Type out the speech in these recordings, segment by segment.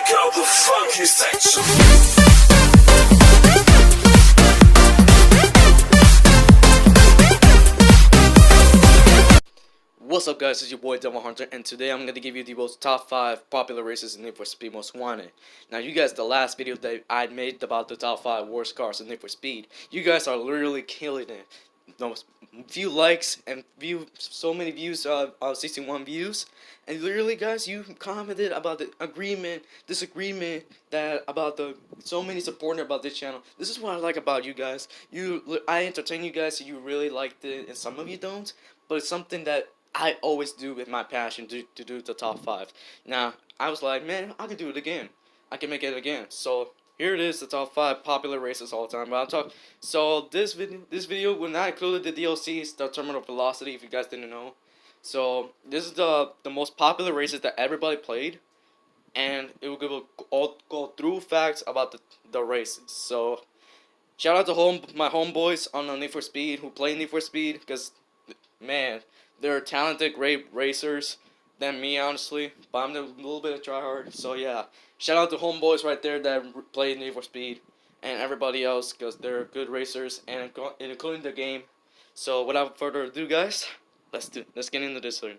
out the funky section. What's up guys, it's your boy Devil Hunter, and today I'm going to give you the most top 5 popular races in Need for Speed Most Wanted. Now you guys, the last video that I made about the top 5 worst cars in Need for Speed, you guys are literally killing it. Those few likes and so many views, 61 views, and literally guys, you commented about the disagreement that about the so many supporting about this channel. This is what I like about you guys. I entertain you guys, so you really liked it, and some of you don't, but it's something that I always do with my passion to do the top 5. Now, I was like, man, I can do it again. I can make it again. So, here it is, the top 5 popular races all the time. But so, this video will not include the DLCs, the terminal velocity, if you guys didn't know. So, this is the most popular races that everybody played. And it will go through facts about the races. So, shout out to my homeboys on Need for Speed who play Need for Speed. Because, man, they're talented, great racers than me, honestly. But I'm a little bit of tryhard. So yeah, shout out to homeboys right there that play Need for Speed, and everybody else, because they're good racers and including the game. So without further ado, guys, let's get into this thing.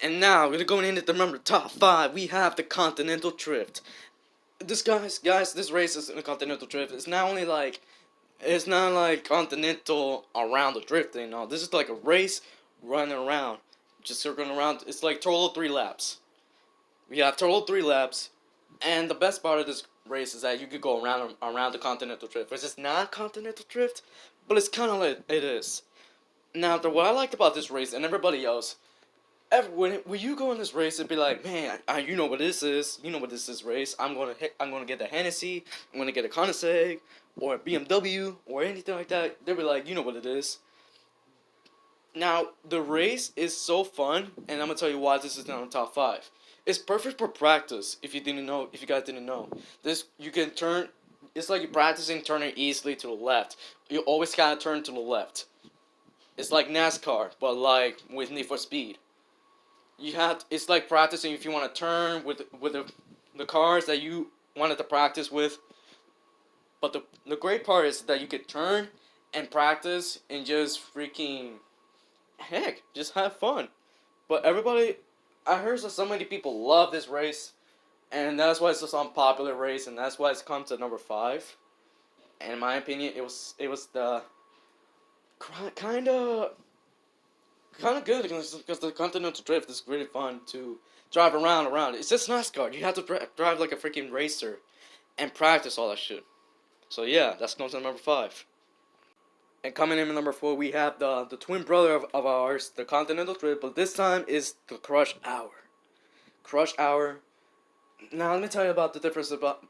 And now we're going into the top 5. We have the Continental Drift. This this race is in the Continental Drift. It's not like Continental around the drifting. No, this is like a race running around, just circling around. It's like total 3 laps. We have total 3 laps, and the best part of this race is that you could go around the Continental Drift. It's not Continental Drift, but it's kind of like it is. Now, what I liked about this race and everybody else, when you go in this race, it'd be like, man, you know what this is. You know what this is, race. I'm gonna get a Hennessy. I'm gonna get a Koenigsegg or a BMW or anything like that. They'll be like, you know what it is. Now, the race is so fun, and I'm gonna tell you why this is not in the top 5. It's perfect for practice. If you guys didn't know, you can turn. It's like you're practicing turning easily to the left. You always gotta turn to the left. It's like NASCAR, but like with Need for Speed. It's like practicing if you want to turn with the cars that you wanted to practice with. But the great part is that you could turn and practice and just freaking, heck, just have fun. But I heard so many people love this race, and that's why it's a unpopular race, and that's why it's come to number 5. And in my opinion, it was the kind of good, because the Continental Drift is really fun to drive around. It's just NASCAR. You have to drive like a freaking racer and practice all that shit. So yeah, that's going to number 5. And coming in at number 4, we have the twin brother of ours, the Continental Drift, but this time is the Crush Hour. Crush Hour. Now let me tell you about the differences about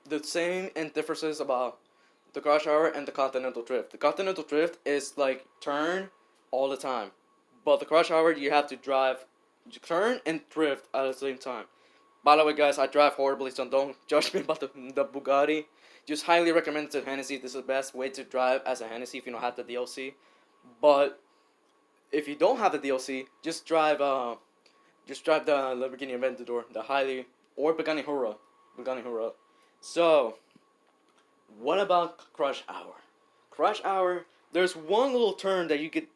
the Crush Hour and the Continental Drift. The Continental Drift is like turn all the time, but the Crush Hour you have to turn and drift at the same time. By the way, guys, I drive horribly, so don't judge me about the Bugatti. Just highly recommend the Hennessy. This is the best way to drive as a Hennessy if you don't have the DLC. But if you don't have the DLC, just drive the Lamborghini Aventador, or Pagani Hura. So, what about Crush Hour? Crush Hour, there's one little turn that you could,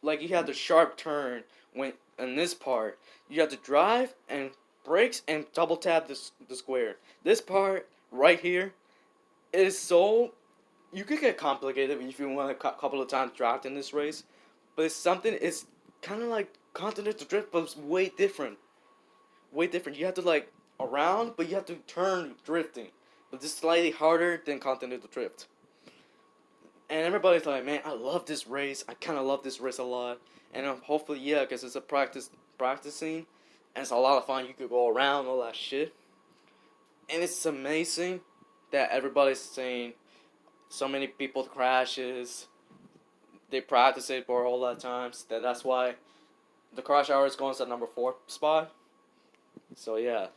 like, you have the sharp turn when in this part. You have to drive and brakes and double tap the square. This part right here is so, you could get complicated if you want a couple of times dropped in this race, but it's kind of like Continental Drift, but it's way different. You have to like around, but you have to turn drifting, but it's slightly harder than Continental Drift. And everybody's like, man, I love this race. I kind of love this race a lot, and hopefully, yeah, because it's a practicing, and it's a lot of fun. You could go around all that shit, and it's amazing that everybody's saying so many people crashes. They practice it for a whole lot of times. That's why the Crush Hour is going to the number 4 spot. So yeah,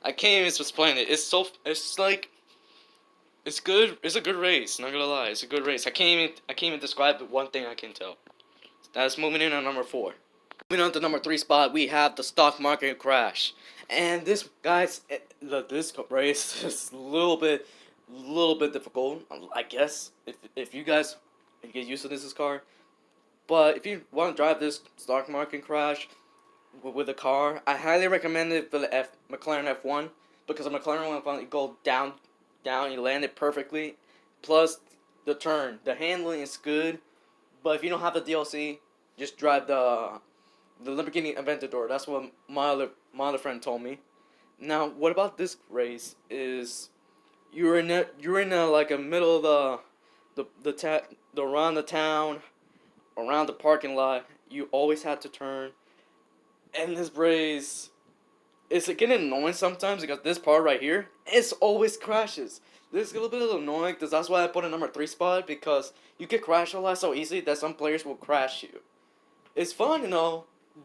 I can't even explain it. It's good. It's a good race. Not gonna lie, it's a good race. I can't even describe it. One thing I can tell. That's moving in on number 4. Moving on to number 3 spot, we have the stock market crash. And this, guys, this race is a little bit difficult, I guess, if you guys get used to this car. But if you want to drive this stock market crash with a car, I highly recommend it for the McLaren F1, because the McLaren F1, you go down, you land it perfectly. Plus, the handling is good. But if you don't have the DLC, just drive the Lamborghini Aventador. That's what my other friend told me. Now, what about this race is you're in a like a middle of the around the town, around the parking lot. You always have to turn, and this race it's getting annoying sometimes because this part right here it's always crashes. This is a little bit annoying because that's why I put a number 3 spot, because you get crashed a lot so easily that some players will crash you. It's fun,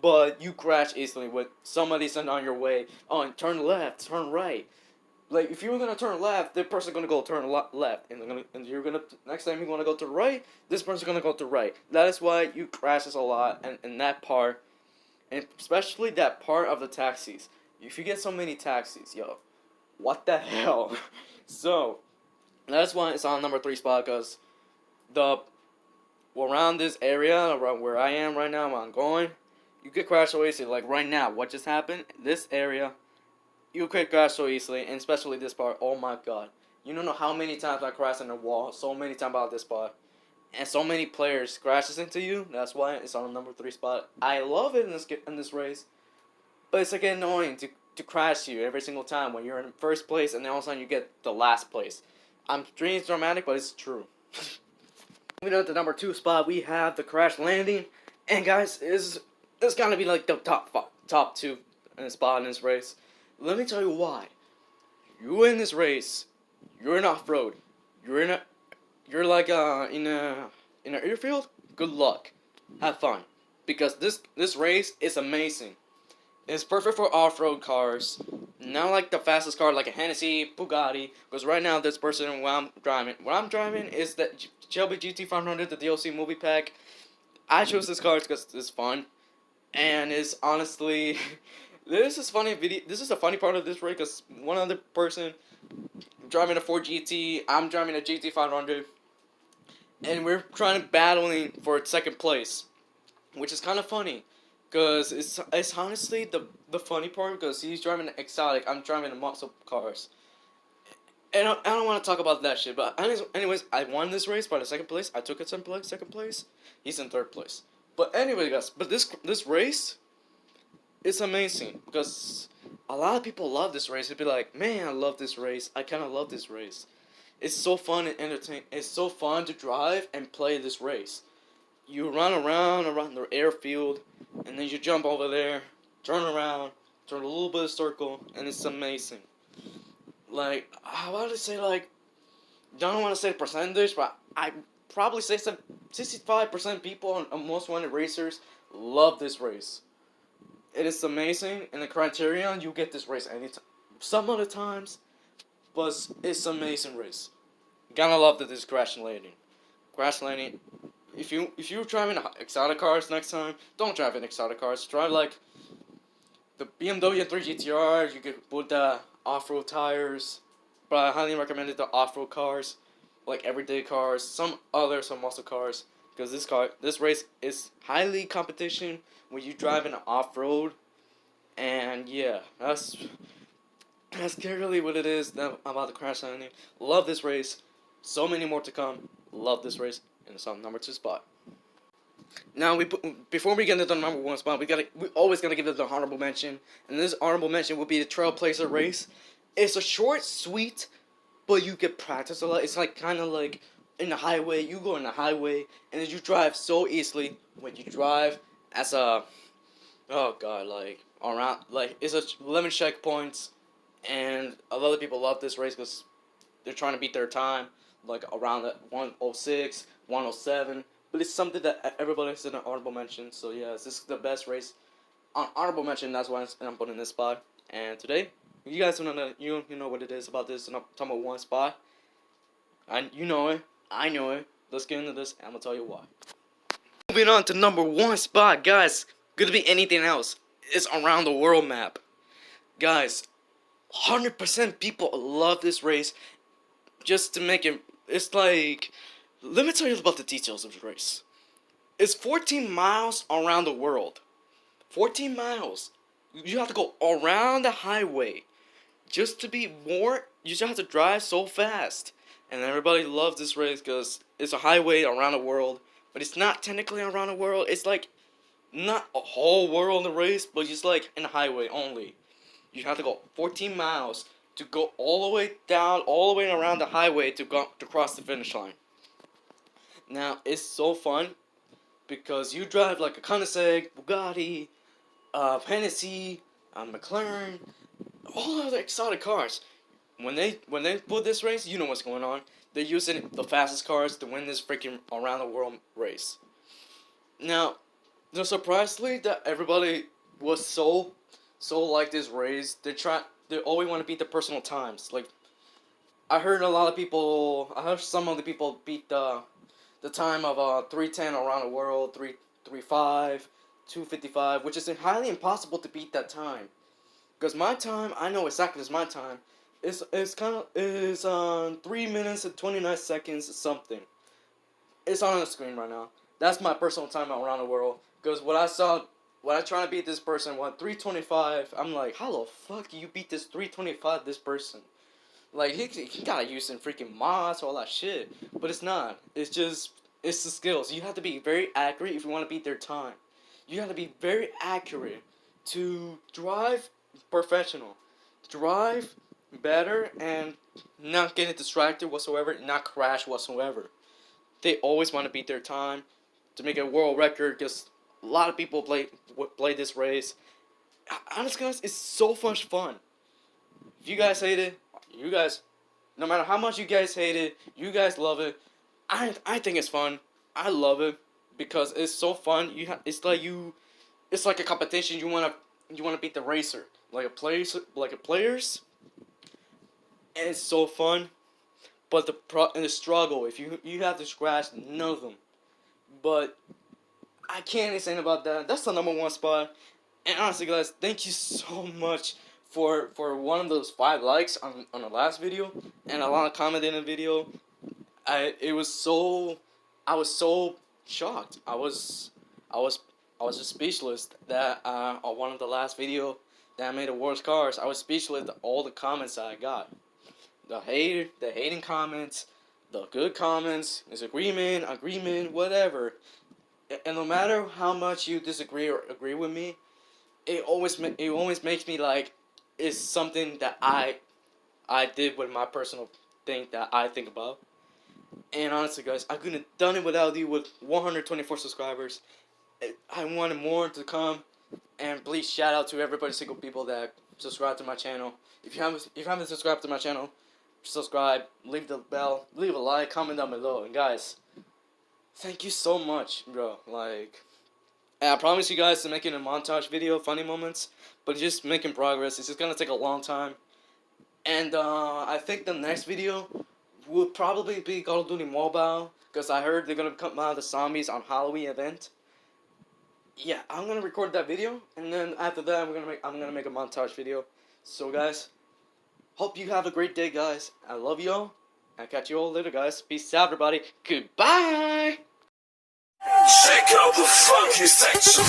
but you crash easily with somebody sitting on your way. Oh, and turn left, turn right. Like, if you were gonna turn left, this person's gonna go turn left, and you're gonna next time you wanna go to right, this person's gonna go to right. That is why you crashes a lot, and that part, and especially that part of the taxis. If you get so many taxis, yo, what the hell? So that's why it's on number 3 spot, because around this area, around where I am right now, where I'm going, you get crashed so easily. Like right now, what just happened? This area, you could crash so easily, and especially this part. Oh my god. You don't know how many times I crashed in a wall, so many times about this spot. And so many players crashes into you. That's why it's on the number 3 spot. I love it in this race. But it's like annoying to crash you every single time when you're in first place and then all of a sudden you get the last place. I'm being dramatic, but it's true. Moving on to number 2 spot, we have the Crashlanding. And guys, it's gonna be like the top 2 spot in this race. Let me tell you why. You in this race, you're in off-road. You're like in an airfield. Good luck. Have fun, because this race is amazing. It's perfect for off-road cars. Not like the fastest car like a Hennessy, Bugatti. Because right now, this person, what I'm driving is the Shelby GT500, the DLC movie pack. I chose this car because it's fun, and it's honestly, this is funny video. This is the funny part of this race, because one other person driving a Ford GT, I'm driving a GT500, and we're trying to battling for second place, which is kind of funny. Cause it's honestly the funny part, because he's driving an exotic, I'm driving the muscle cars, and I don't want to talk about that shit. But anyways, I won this race by the second place. I took it second place. He's in third place. But anyway, guys, but this race, it's amazing, because a lot of people love this race. They'd be like, man, I love this race. I kind of love this race. It's so fun and entertaining. It's so fun to drive and play this race. You run around the airfield, and then you jump over there, turn around, turn a little bit of circle, and it's amazing. Like, I want to say, like, don't want to say percentage, but I probably say 65% people on most wanted racers love this race. It is amazing, and the criterion, you get this race anytime. Some other times, but it's amazing race. Gotta love that this Crashlanding. Crashlanding. If you're driving exotic cars next time, don't drive in exotic cars. Drive like the BMW 3 GTR. You could put the off-road tires, but I highly recommend the off-road cars, like everyday cars, some muscle cars, because this race is highly competition when you drive in off-road, and yeah, that's clearly what it is about the Crashlanding. Love this race. So many more to come. Love this race. And it's on number 2 spot. Now before we get into the number 1 spot, we always gotta give it the honorable mention, and this honorable mention would be the Trailblazer race. It's a short, sweet, but you get practice a lot. It's like kind of like in the highway. You go in the highway, and then you drive so easily. When you drive as a, oh god, like around, like it's 11 checkpoints, and a lot of people love this race because they're trying to beat their time, like around the 106. 107, but it's something that everybody's in an honorable mention. So yeah, this is the best race on honorable mention. That's why I'm putting this spot. And today, you guys know you know what it is about this number 1 spot. And you know it, I know it. Let's get into this, and I'm gonna tell you why. Moving on to number 1 spot, guys. gonna be anything else. It's around the world map. Guys, 100% people love this race. Just to make it, it's like, let me tell you about the details of the race. It's 14 miles around the world. 14 miles. You have to go around the highway. Just to be more, you just have to drive so fast. And everybody loves this race because it's a highway around the world. But it's not technically around the world. It's like, not a whole world in the race, but just like in the highway only. You have to go 14 miles to go all the way down, all the way around the highway to cross the finish line. Now, it's so fun because you drive like a Koenigsegg, Bugatti, Hennessy, McLaren, all other exotic cars. When they put this race, you know what's going on. They're using the fastest cars to win this freaking around the world race. Now, surprisingly that everybody was so like this race. They always want to beat the personal times. Like, I heard some of the people beat the time of 3:10 around the world, 3:35, 2:55, which is highly impossible to beat that time. Because my time, I know exactly it's my time. It's 3 minutes and 29 seconds something. It's on the screen right now. That's my personal time around the world. Because when I try to beat this person, 3:25, I'm like, how the fuck do you beat this 3:25, this person? Like, he gotta use some freaking mods, all that shit. But it's not. It's the skills. You have to be very accurate if you want to beat their time. You have to be very accurate to drive professional. Drive better and not get distracted whatsoever, not crash whatsoever. They always want to beat their time to make a world record because a lot of people play this race. Honestly, guys, it's so much fun. If you guys hate it, no matter how much you guys hate it, you guys love it. I think it's fun. I love it because it's so fun. It's like a competition. You wanna beat the racer, like a players. And it's so fun. But the struggle, if you have to scratch, none of them. But I can't even say about that. That's the #1 spot. And honestly, guys, thank you so much for one of those 5 likes on the last video and a lot of comment in the video. I was so shocked. I was just speechless that on one of the last video that I made of worst cars. I was speechless at all the comments that I got. The hating comments, the good comments, agreement, whatever. And no matter how much you disagree or agree with me, it always makes me like it's something that I did with my personal thing that I think about. And honestly, guys, I couldn't have done it without you with 124 subscribers. I wanted more to come. And please shout out to everybody, single people that subscribe to my channel. If you haven't subscribed to my channel, subscribe, leave the bell, leave a like, comment down below. And guys, thank you so much, bro. Like, and I promise you guys to making a montage video, funny moments, but just making progress. It's just gonna take a long time. And I think the next video will probably be Call of Duty Mobile, because I heard they're gonna come out of the zombies on Halloween event. Yeah, I'm gonna record that video, and then after that, I'm gonna make a montage video. So guys, hope you have a great day, guys. I love y'all. I'll catch you all later, guys. Peace out, everybody. Goodbye. Check out the funky section.